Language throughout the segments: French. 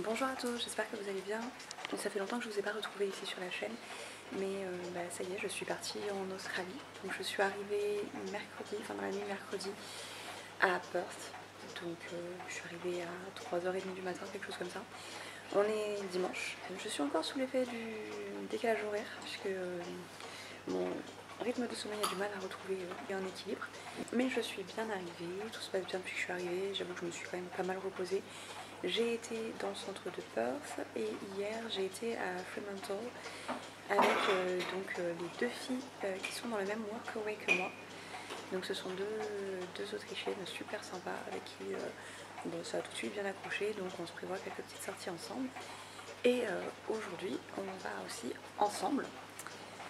Bonjour à tous, j'espère que vous allez bien. Ça fait longtemps que je ne vous ai pas retrouvé ici sur la chaîne, mais ça y est, je suis partie en Australie. Donc je suis arrivée mercredi, enfin dans la nuit mercredi, à Perth. Donc je suis arrivée à 3h30 du matin, quelque chose comme ça. On est dimanche. Je suis encore sous l'effet du décalage horaire, puisque mon rythme de sommeil a du mal à retrouver un équilibre. Mais je suis bien arrivée, tout se passe bien depuis que je suis arrivée. J'avoue que je me suis quand même pas mal reposée. J'ai été dans le centre de Perth et hier j'ai été à Fremantle avec les deux filles qui sont dans le même workaway que moi. Donc ce sont deux Autrichiennes super sympas avec qui ça a tout de suite bien accroché, donc on se prévoit quelques petites sorties ensemble. Et aujourd'hui on va aussi ensemble.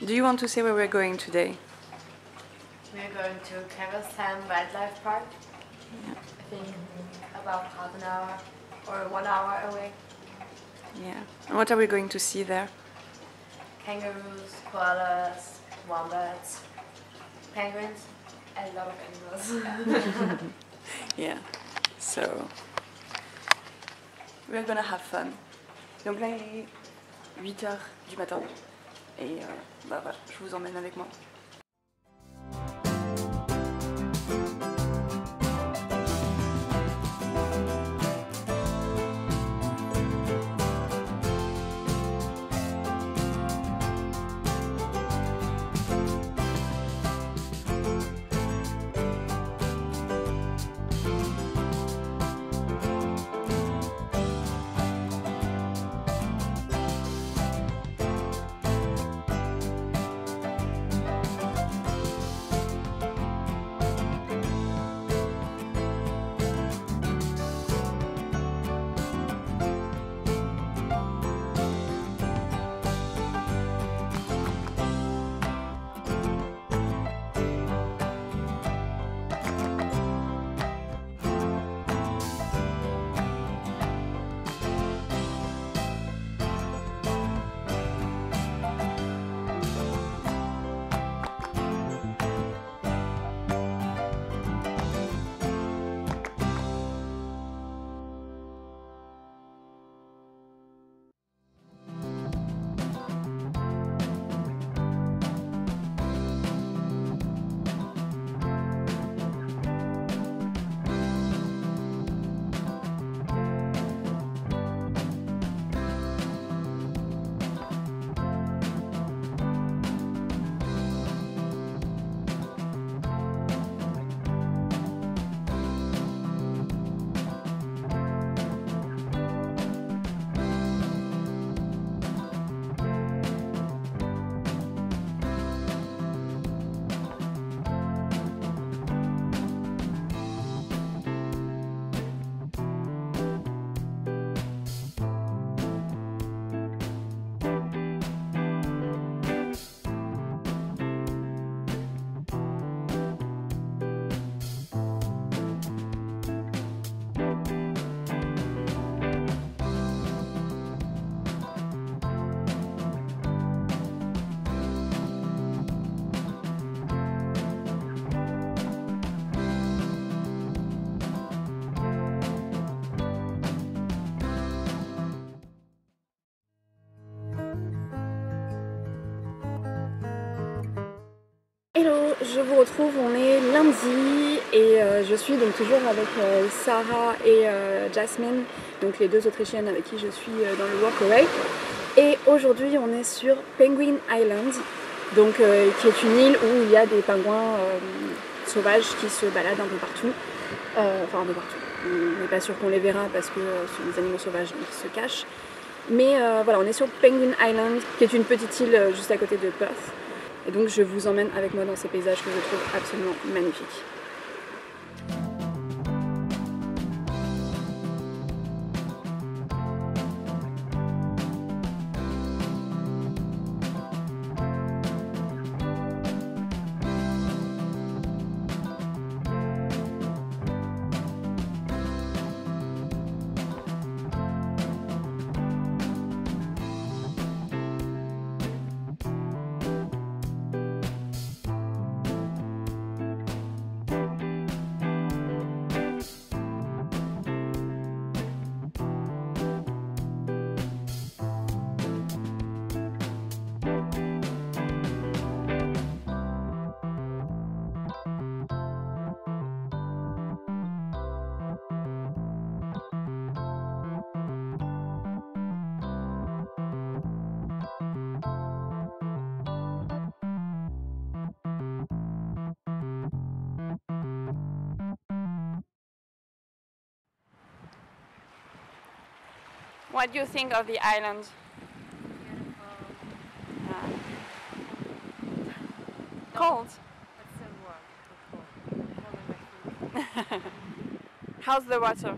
Do you want to say where we're going today? We're going to Caversham Wildlife Park. Yeah. I think about half an hour or 1 hour away. Yeah. And what are we going to see there? Kangaroos, koalas, wombats, penguins, a lot of animals. Yeah. So we're gonna have fun. Donc là il est 8h du matin et voilà, je vous emmène avec moi. Hello, je vous retrouve, on est lundi et je suis donc toujours avec Sarah et Jasmine, donc les deux Autrichiennes avec qui je suis dans le workaway. Et aujourd'hui on est sur Penguin Island, donc, qui est une île où il y a des pingouins sauvages qui se baladent un peu partout, enfin un peu partout. On n'est pas sûr qu'on les verra parce que ce sont des animaux sauvages donc ils se cachent. Mais voilà, on est sur Penguin Island qui est une petite île juste à côté de Perth. Et donc je vous emmène avec moi dans ces paysages que je trouve absolument magnifiques. What do you think of the island? Cold. It's so warm. Cold. More than my feet. How's the water? So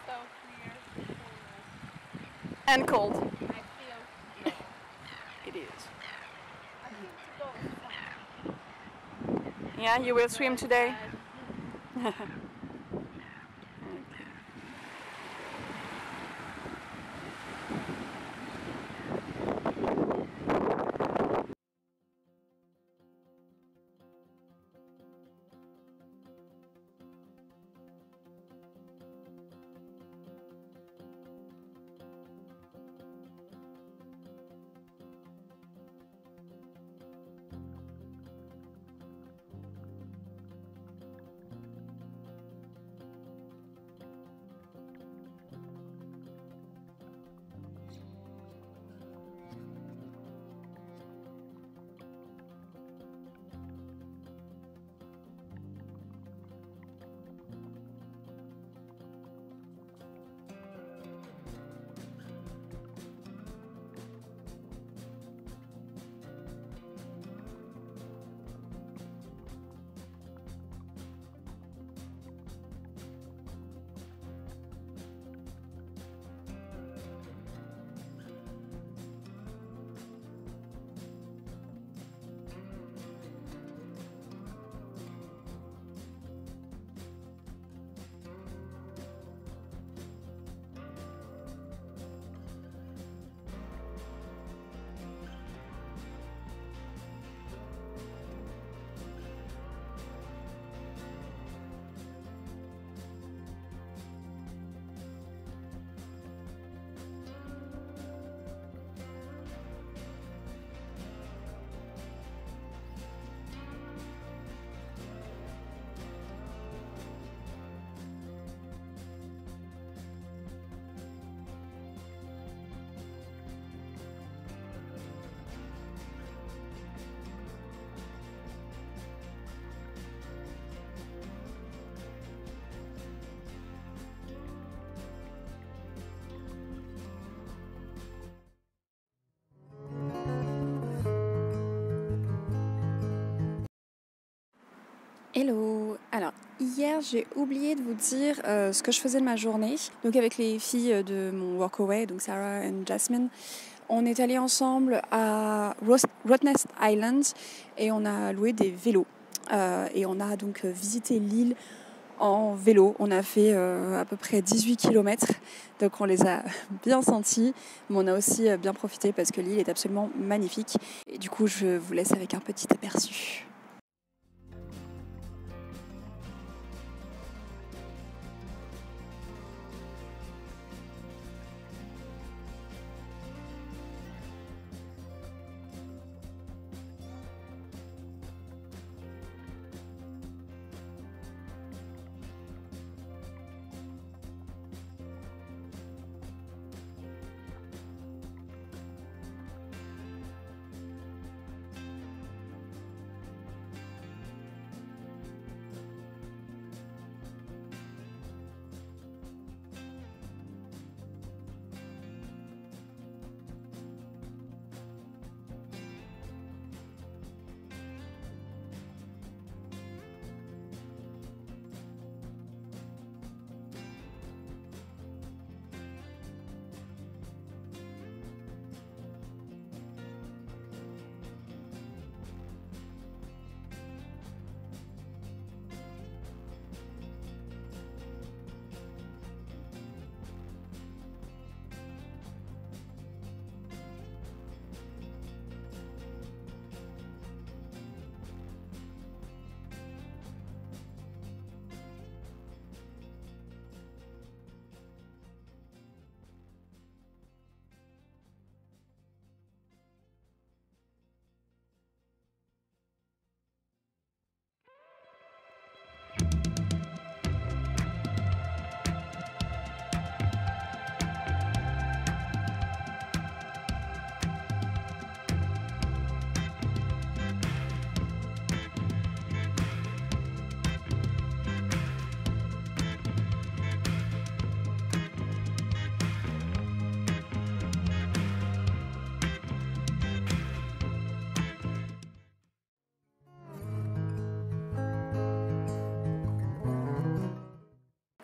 clear. So nice. And cold. I feel. It is. I feel to go. Yeah, you will swim today? Hello. Alors, hier, j'ai oublié de vous dire ce que je faisais de ma journée. Donc, avec les filles de mon workaway, donc Sarah et Jasmine, on est allés ensemble à Rottnest Island et on a loué des vélos. Et on a donc visité l'île en vélo. On a fait à peu près 18 km, donc on les a bien sentis, mais on a aussi bien profité parce que l'île est absolument magnifique. Et du coup, je vous laisse avec un petit aperçu.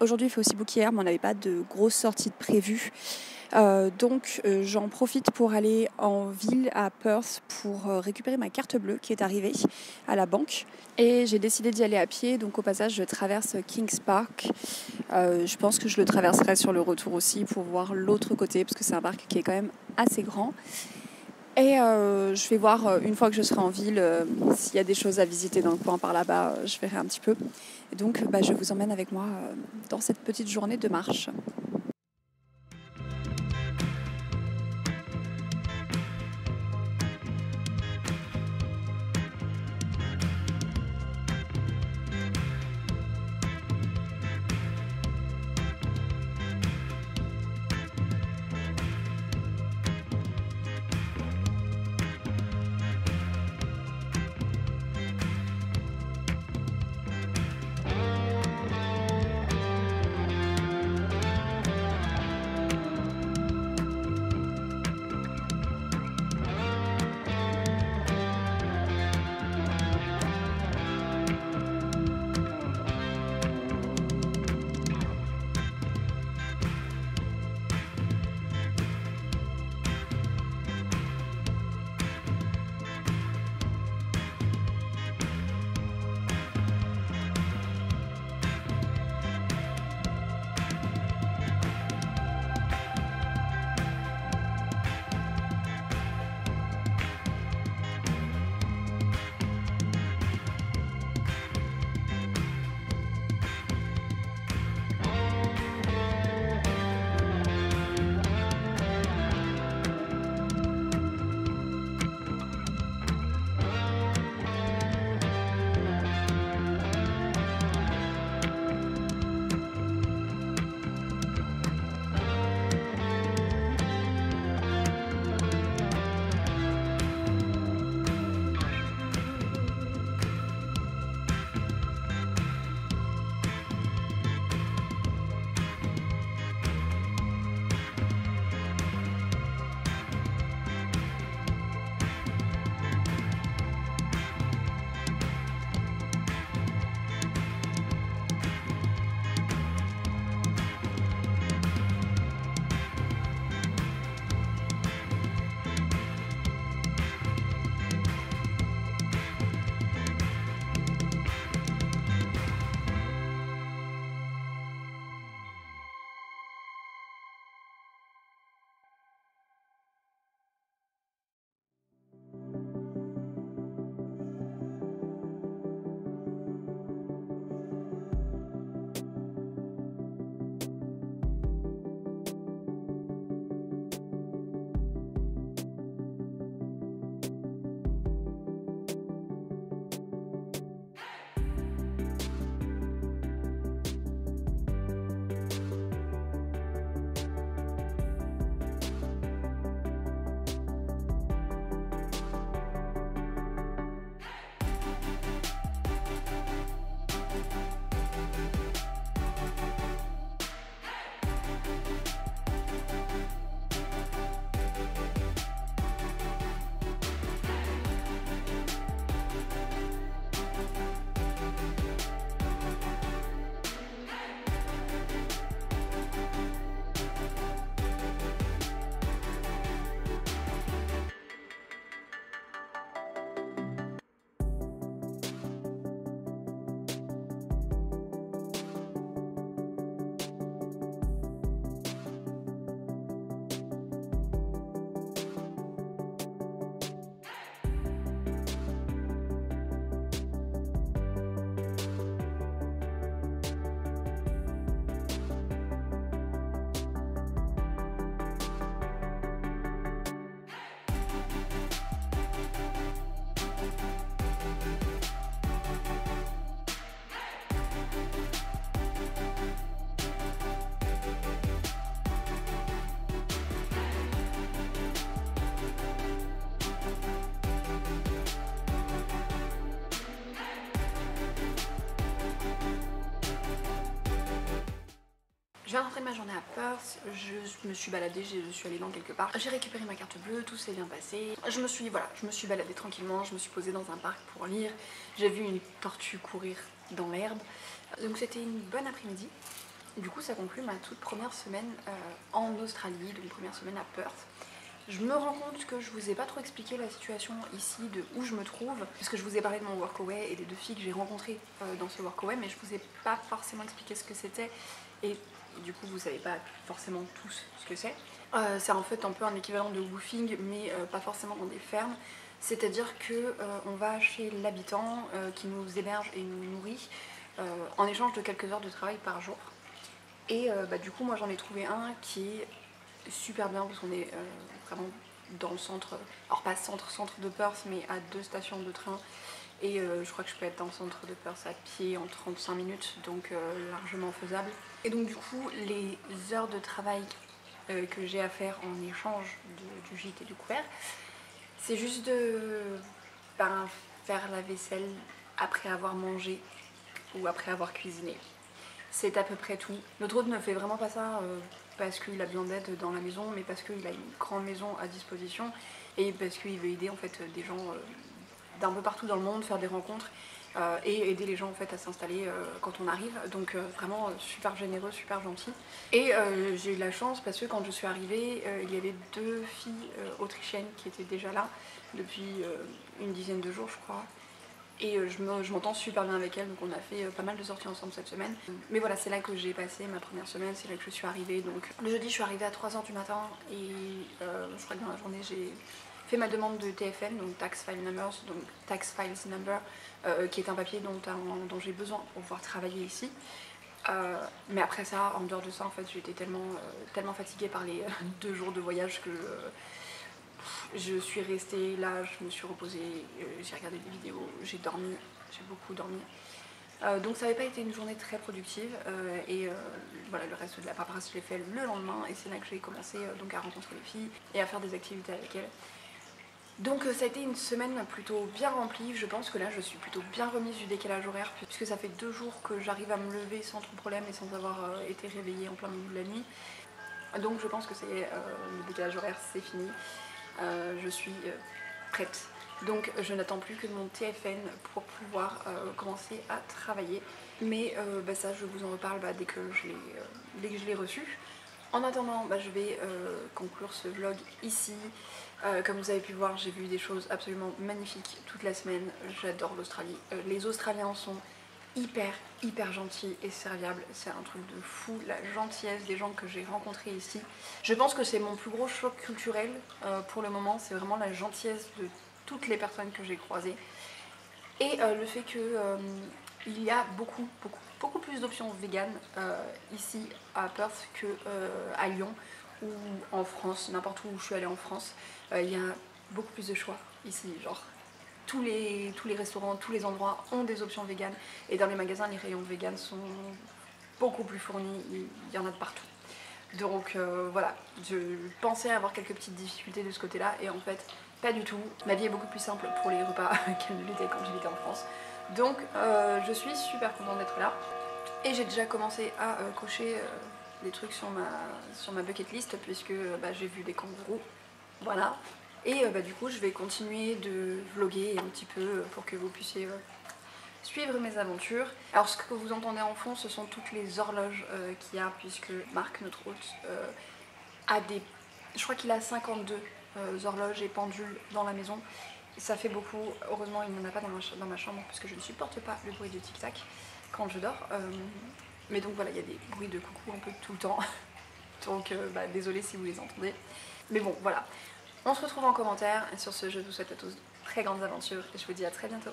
Aujourd'hui il fait aussi beau qu'hier, mais on n'avait pas de grosses sorties de prévues. Donc j'en profite pour aller en ville à Perth pour récupérer ma carte bleue qui est arrivée à la banque. Et j'ai décidé d'y aller à pied, donc au passage je traverse Kings Park. Je pense que je le traverserai sur le retour aussi pour voir l'autre côté, parce que c'est un parc qui est quand même assez grand. Et je vais voir une fois que je serai en ville s'il y a des choses à visiter dans le coin par là-bas, je verrai un petit peu. Et donc je vous emmène avec moi dans cette petite journée de marche. Je viens de rentrer de ma journée à Perth, je me suis baladée, je suis allée dans quelque part. J'ai récupéré ma carte bleue, tout s'est bien passé. Je me suis baladée tranquillement, je me suis posée dans un parc pour lire. J'ai vu une tortue courir dans l'herbe. Donc c'était une bonne après-midi. Du coup ça conclut ma toute première semaine en Australie, donc première semaine à Perth. Je me rends compte que je vous ai pas trop expliqué la situation ici, de où je me trouve, puisque je vous ai parlé de mon workaway et des 2 filles que j'ai rencontrées dans ce workaway, mais je vous ai pas forcément expliqué ce que c'était, et du coup vous savez pas forcément tous ce que c'est. C'est en fait un peu un équivalent de woofing, mais pas forcément dans des fermes. C'est-à-dire que on va chez l'habitant qui nous héberge et nous nourrit en échange de quelques heures de travail par jour. Et du coup moi j'en ai trouvé un qui est super bien parce qu'on est vraiment dans le centre, alors pas centre de Perth, mais à 2 stations de train. Et je crois que je peux être dans le centre de Perth à pied en 35 minutes, donc largement faisable. Et donc du coup les heures de travail que j'ai à faire en échange du gîte et du couvert, c'est juste de faire la vaisselle après avoir mangé ou après avoir cuisiné. C'est à peu près tout. Notre hôte ne fait vraiment pas ça parce qu'il a besoin d'aide dans la maison, mais parce qu'il a une grande maison à disposition et parce qu'il veut aider en fait des gens d'un peu partout dans le monde, faire des rencontres et aider les gens en fait à s'installer quand on arrive. Donc vraiment super généreux, super gentil. Et j'ai eu la chance parce que quand je suis arrivée, il y avait 2 filles autrichiennes qui étaient déjà là depuis une dizaine de jours je crois. Et je m'entends super bien avec elles, donc on a fait pas mal de sorties ensemble cette semaine. Mais voilà, c'est là que j'ai passé ma première semaine, c'est là que je suis arrivée. Donc le jeudi, je suis arrivée à 3 h du matin et je crois que dans la journée, j'ai fait ma demande de TFN, donc Tax File Numbers, donc Tax Files Number, qui est un papier dont j'ai besoin pour pouvoir travailler ici. Mais après ça, en dehors de ça, en fait, j'étais tellement fatiguée par les 2 jours de voyage que je suis restée là, je me suis reposée, j'ai regardé des vidéos, j'ai dormi, j'ai beaucoup dormi. Donc ça n'avait pas été une journée très productive et voilà, le reste de la paperasse je l'ai fait le lendemain et c'est là que j'ai commencé donc à rencontrer les filles et à faire des activités avec elles. Donc ça a été une semaine plutôt bien remplie, je pense que là je suis plutôt bien remise du décalage horaire puisque ça fait 2 jours que j'arrive à me lever sans trop de problème et sans avoir été réveillée en plein milieu de la nuit. Donc je pense que le décalage horaire c'est fini. Je suis prête. Donc je n'attends plus que mon TFN pour pouvoir commencer à travailler. Mais ça je vous en reparle dès que je l'ai reçu. En attendant, je vais conclure ce vlog ici. Comme vous avez pu voir, j'ai vu des choses absolument magnifiques toute la semaine. J'adore l'Australie. Les Australiens sont hyper gentils et serviables, c'est un truc de fou, la gentillesse des gens que j'ai rencontrés ici. Je pense que c'est mon plus gros choc culturel pour le moment, c'est vraiment la gentillesse de toutes les personnes que j'ai croisées et le fait qu'il y a beaucoup plus d'options véganes ici à Perth qu'à Lyon ou en France, n'importe où je suis allée en France. Il y a beaucoup plus de choix ici, genre tous les restaurants, tous les endroits ont des options véganes et dans les magasins les rayons véganes sont beaucoup plus fournis, il y en a de partout. Donc voilà, je pensais avoir quelques petites difficultés de ce côté là et en fait pas du tout. Ma vie est beaucoup plus simple pour les repas qu'elle ne l'était quand j'habitais en France. Donc je suis super contente d'être là et j'ai déjà commencé à cocher des trucs sur ma bucket list puisque j'ai vu des kangourous, voilà. Et du coup je vais continuer de vlogger un petit peu pour que vous puissiez suivre mes aventures. Alors ce que vous entendez en fond ce sont toutes les horloges qu'il y a puisque Marc, notre hôte, je crois qu'il a 52 horloges et pendules dans la maison. Ça fait beaucoup, heureusement il n'en a pas dans ma chambre parce que je ne supporte pas le bruit de tic-tac quand je dors. Mais donc voilà, il y a des bruits de coucou un peu tout le temps. Donc désolée si vous les entendez. Mais bon voilà. On se retrouve en commentaire et sur ce je vous souhaite à tous de très grandes aventures et je vous dis à très bientôt.